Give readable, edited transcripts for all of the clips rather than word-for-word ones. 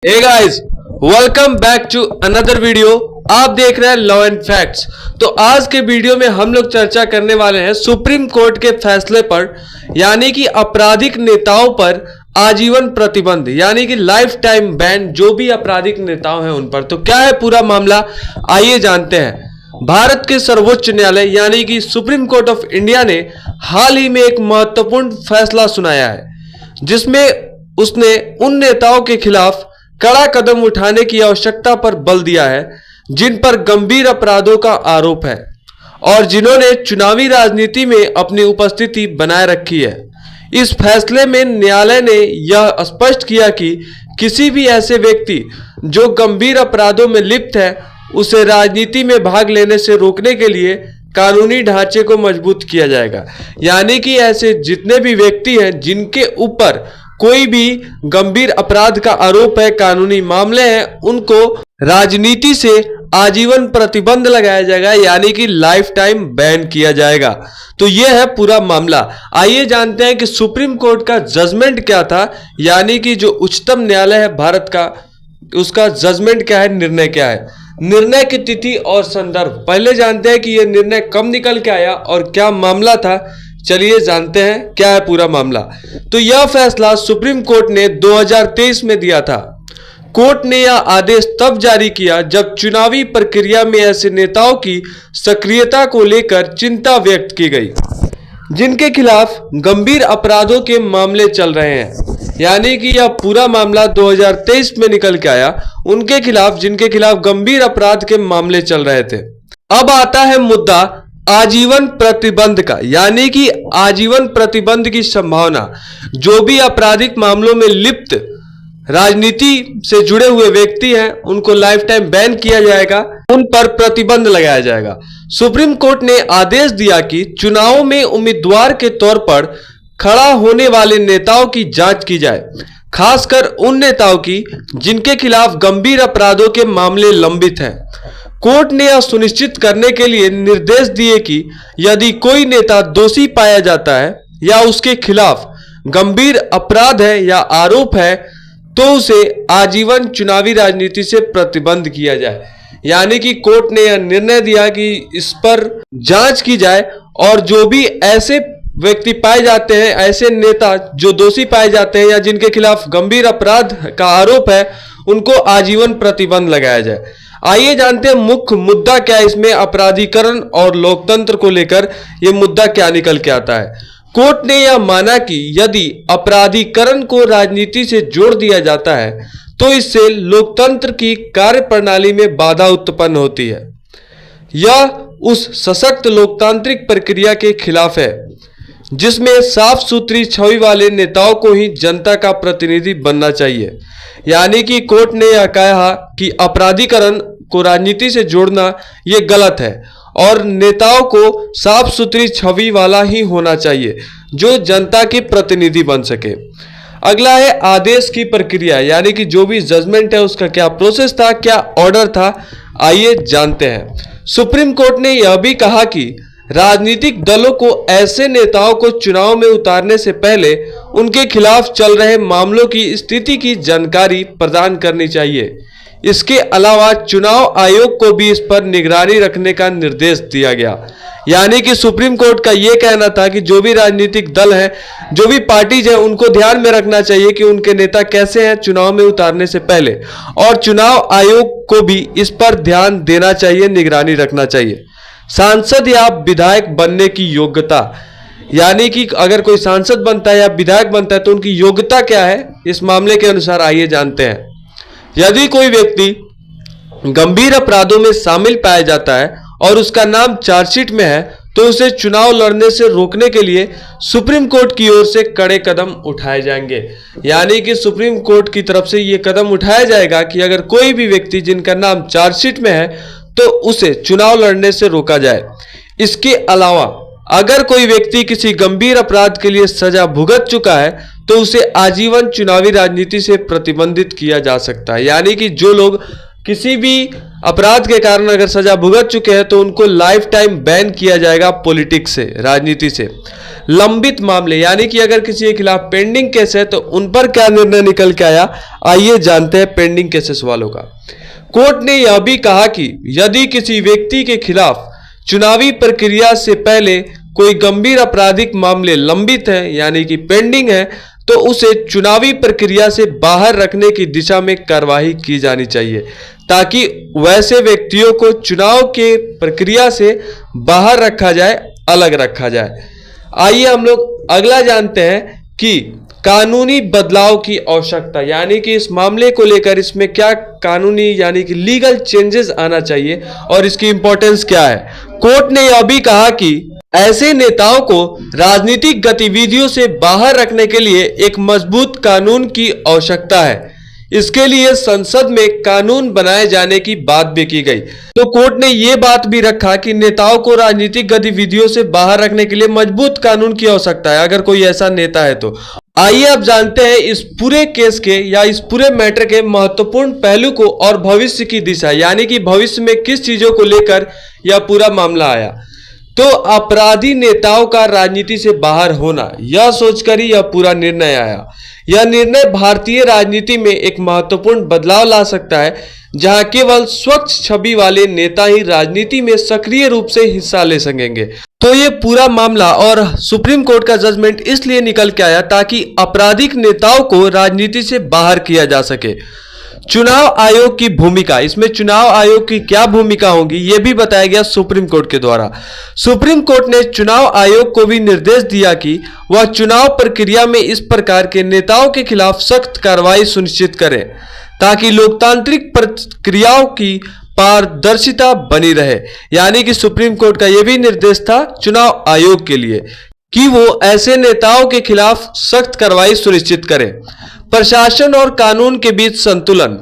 Hey guys, welcome back to another video. आप देख रहे हैं लॉ एंड फैक्ट्स। तो आज के वीडियो में हम लोग चर्चा करने वाले हैं सुप्रीम कोर्ट के फैसले पर, यानी कि आपराधिक नेताओं पर आजीवन प्रतिबंध यानी कि लाइफ टाइम बैन जो भी आपराधिक नेताओं हैं उन पर। तो क्या है पूरा मामला, आइए जानते हैं। भारत के सर्वोच्च न्यायालय यानी कि सुप्रीम कोर्ट ऑफ इंडिया ने हाल ही में एक महत्वपूर्ण फैसला सुनाया है, जिसमें उसने उन नेताओं के खिलाफ कड़ा कदम उठाने की आवश्यकता पर बल दिया है जिन पर गंभीर अपराधों का आरोप है और जिन्होंने चुनावी राजनीति में अपनी उपस्थिति बनाए रखी है। इस फैसले में न्यायालय ने यह स्पष्ट किया कि किसी भी ऐसे व्यक्ति जो गंभीर अपराधों में लिप्त है उसे राजनीति में भाग लेने से रोकने के लिए कानूनी ढांचे को मजबूत किया जाएगा। यानी कि ऐसे जितने भी व्यक्ति हैं जिनके ऊपर कोई भी गंभीर अपराध का आरोप है, कानूनी मामले हैं, उनको राजनीति से आजीवन प्रतिबंध लगाया जाएगा, यानी कि लाइफ टाइम बैन किया जाएगा। तो यह है पूरा मामला। आइए जानते हैं कि सुप्रीम कोर्ट का जजमेंट क्या था, यानी कि जो उच्चतम न्यायालय है भारत का, उसका जजमेंट क्या है, निर्णय क्या है। निर्णय की तिथि और संदर्भ पहले जानते हैं कि यह निर्णय कब निकल के आया और क्या मामला था। चलिए जानते हैं क्या है पूरा मामला। तो यह फैसला सुप्रीम कोर्ट ने 2023 में दिया था। कोर्ट ने यह आदेश तब जारी किया जब चुनावी प्रक्रिया में ऐसे नेताओं की सक्रियता को लेकर चिंता व्यक्त की गई जिनके खिलाफ गंभीर अपराधों के मामले चल रहे हैं। यानी कि यह पूरा मामला 2023 में निकल के आया उनके खिलाफ जिनके खिलाफ गंभीर अपराध के मामले चल रहे थे। अब आता है मुद्दा आजीवन प्रतिबंध का, यानी कि आजीवन प्रतिबंध की संभावना। जो भी आपराधिक मामलों में लिप्त राजनीति से जुड़े हुए व्यक्ति हैं उनको लाइफ टाइम बैन किया जाएगा, उन पर प्रतिबंध लगाया जाएगा। सुप्रीम कोर्ट ने आदेश दिया कि चुनावों में उम्मीदवार के तौर पर खड़ा होने वाले नेताओं की जांच की जाए, खासकर उन नेताओं की जिनके खिलाफ गंभीर अपराधों के मामले लंबित हैं। कोर्ट ने यह सुनिश्चित करने के लिए निर्देश दिए कि यदि कोई नेता दोषी पाया जाता है या उसके खिलाफ गंभीर अपराध है या आरोप है तो उसे आजीवन चुनावी राजनीति से प्रतिबंध किया जाए। यानी कि कोर्ट ने यह निर्णय दिया कि इस पर जांच की जाए और जो भी ऐसे व्यक्ति पाए जाते हैं, ऐसे नेता जो दोषी पाए जाते हैं या जिनके खिलाफ गंभीर अपराध का आरोप है, उनको आजीवन प्रतिबंध लगाया जाए। आइए जानते हैं मुख्य मुद्दा क्या है इसमें, अपराधीकरण और लोकतंत्र को लेकर यह मुद्दा क्या निकल के आता है। कोर्ट ने यह माना कि यदि अपराधीकरण को राजनीति से जोड़ दिया जाता है तो इससे लोकतंत्र की कार्यप्रणाली में बाधा उत्पन्न होती है। यह उस सशक्त लोकतांत्रिक प्रक्रिया के खिलाफ है जिसमें साफ सुथरी छवि वाले नेताओं को ही जनता का प्रतिनिधि बनना चाहिए। यानी कि कोर्ट ने यह कहा कि अपराधीकरण को राजनीति से जोड़ना यह गलत है और नेताओं को साफ सुथरी छवि वाला ही होना चाहिए जो जनता की प्रतिनिधि बन सके। अगला है आदेश की प्रक्रिया, यानी कि जो भी जजमेंट है उसका क्या प्रोसेस था, क्या ऑर्डर था, आइए जानते हैं। सुप्रीम कोर्ट ने यह भी कहा कि राजनीतिक दलों को ऐसे नेताओं को चुनाव में उतारने से पहले उनके खिलाफ चल रहे मामलों की स्थिति की जानकारी प्रदान करनी चाहिए। इसके अलावा चुनाव आयोग को भी इस पर निगरानी रखने का निर्देश दिया गया। यानी कि सुप्रीम कोर्ट का यह कहना था कि जो भी राजनीतिक दल है, जो भी पार्टीज है, उनको ध्यान में रखना चाहिए कि उनके नेता कैसे हैं चुनाव में उतारने से पहले, और चुनाव आयोग को भी इस पर ध्यान देना चाहिए, निगरानी रखना चाहिए। सांसद या विधायक बनने की योग्यता, यानी कि अगर कोई सांसद बनता है या विधायक बनता है तो उनकी योग्यता क्या है इस मामले के अनुसार, आइए जानते हैं। यदि कोई व्यक्ति गंभीर अपराधों में शामिल पाया जाता है और उसका नाम चार्जशीट में है तो उसे चुनाव लड़ने से रोकने के लिए सुप्रीम कोर्ट की ओर से कड़े कदम उठाए जाएंगे। यानी कि सुप्रीम कोर्ट की तरफ से यह कदम उठाया जाएगा कि अगर कोई भी व्यक्ति जिनका नाम चार्जशीट में है तो उसे चुनाव लड़ने से रोका जाए। इसके अलावा अगर कोई व्यक्ति किसी गंभीर अपराध के लिए सजा भुगत चुका है तो उसे आजीवन चुनावी राजनीति से प्रतिबंधित किया जा सकता है। यानी कि जो लोग किसी भी अपराध के कारण अगर सजा भुगत चुके हैं तो उनको लाइफ टाइम बैन किया जाएगा पॉलिटिक्स से, राजनीति से। लंबित मामले यानी कि अगर किसी के खिलाफ पेंडिंग केस है तो उन पर क्या निर्णय निकल के आया, आइए जानते हैं पेंडिंग केसेस वालों का। कोर्ट ने यह भी कहा कि यदि किसी व्यक्ति के खिलाफ चुनावी प्रक्रिया से पहले कोई गंभीर आपराधिक मामले लंबित है यानी कि पेंडिंग है तो उसे चुनावी प्रक्रिया से बाहर रखने की दिशा में कार्रवाई की जानी चाहिए, ताकि वैसे व्यक्तियों को चुनाव के प्रक्रिया से बाहर रखा जाए, अलग रखा जाए। आइए हम लोग अगला जानते हैं कि कानूनी बदलाव की आवश्यकता, यानी कि इस मामले को लेकर इसमें क्या कानूनी यानी कि लीगल चेंजेस आना चाहिए और इसकी इंपॉर्टेंस क्या है। कोर्ट ने यह भी कहा कि ऐसे नेताओं को राजनीतिक गतिविधियों से बाहर रखने के लिए एक मजबूत कानून की आवश्यकता है। इसके लिए संसद में कानून बनाए जाने की बात भी की गई। तो कोर्ट ने यह बात भी रखा कि नेताओं को राजनीतिक गतिविधियों से बाहर रखने के लिए मजबूत कानून की आवश्यकता है अगर कोई ऐसा नेता है तो। आइए अब जानते हैं इस पूरे केस के या इस पूरे मैटर के महत्वपूर्ण पहलू को और भविष्य की दिशा, यानी कि भविष्य में किस चीजों को लेकर यह पूरा मामला आया। तो अपराधी नेताओं का राजनीति से बाहर होना, यह सोचकर ही यह पूरा निर्णय आया। यह निर्णय भारतीय राजनीति में एक महत्वपूर्ण बदलाव ला सकता है, जहां केवल स्वच्छ छवि वाले नेता ही राजनीति में सक्रिय रूप से हिस्सा ले सकेंगे। तो ये पूरा मामला और सुप्रीम कोर्ट का जजमेंट इसलिए निकल के आया ताकि आपराधिक नेताओं को राजनीति से बाहर किया जा सके। चुनाव आयोग की भूमिका, इसमें चुनाव आयोग की क्या भूमिका होगी यह भी बताया गया सुप्रीम कोर्ट के द्वारा। सुप्रीम कोर्ट ने चुनाव आयोग को भी निर्देश दिया कि वह चुनाव प्रक्रिया में इस प्रकार के नेताओं के खिलाफ सख्त कार्रवाई सुनिश्चित करे, ताकि लोकतांत्रिक प्रक्रियाओं की पारदर्शिता बनी रहे। यानी कि सुप्रीम कोर्ट का यह भी निर्देश था चुनाव आयोग के लिए कि वो ऐसे नेताओं के खिलाफ सख्त कार्रवाई सुनिश्चित करे। प्रशासन और कानून के बीच संतुलन,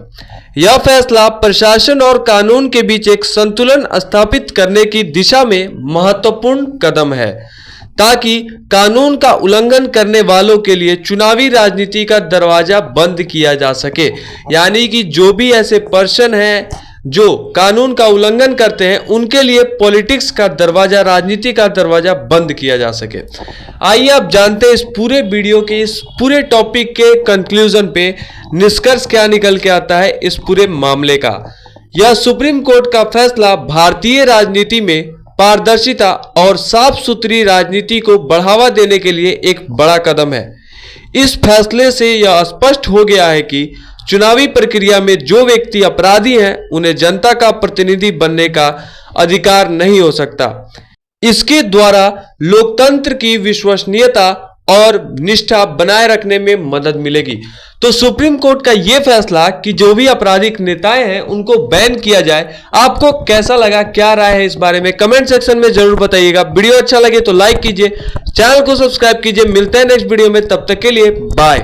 यह फैसला प्रशासन और कानून के बीच एक संतुलन स्थापित करने की दिशा में महत्वपूर्ण कदम है, ताकि कानून का उल्लंघन करने वालों के लिए चुनावी राजनीति का दरवाजा बंद किया जा सके। यानी कि जो भी ऐसे पर्सन हैं जो कानून का उल्लंघन करते हैं उनके लिए पॉलिटिक्स का दरवाजा, राजनीति का दरवाजा बंद किया जा सके। आइए आप जानते हैं इस पूरे वीडियो के इस पूरे टॉपिक के कंक्लूजन पे निष्कर्ष क्या निकल के आता है इस पूरे मामले का। यह सुप्रीम कोर्ट का फैसला भारतीय राजनीति में पारदर्शिता और साफ सुथरी राजनीति को बढ़ावा देने के लिए एक बड़ा कदम है। इस फैसले से यह स्पष्ट हो गया है कि चुनावी प्रक्रिया में जो व्यक्ति अपराधी हैं उन्हें जनता का प्रतिनिधि बनने का अधिकार नहीं हो सकता। इसके द्वारा लोकतंत्र की विश्वसनीयता और निष्ठा बनाए रखने में मदद मिलेगी। तो सुप्रीम कोर्ट का यह फैसला कि जो भी आपराधिक नेताएं हैं उनको बैन किया जाए, आपको कैसा लगा, क्या राय है इस बारे में कमेंट सेक्शन में जरूर बताइएगा। वीडियो अच्छा लगे तो लाइक कीजिए, चैनल को सब्सक्राइब कीजिए। मिलते हैं नेक्स्ट वीडियो में, तब तक के लिए बाय।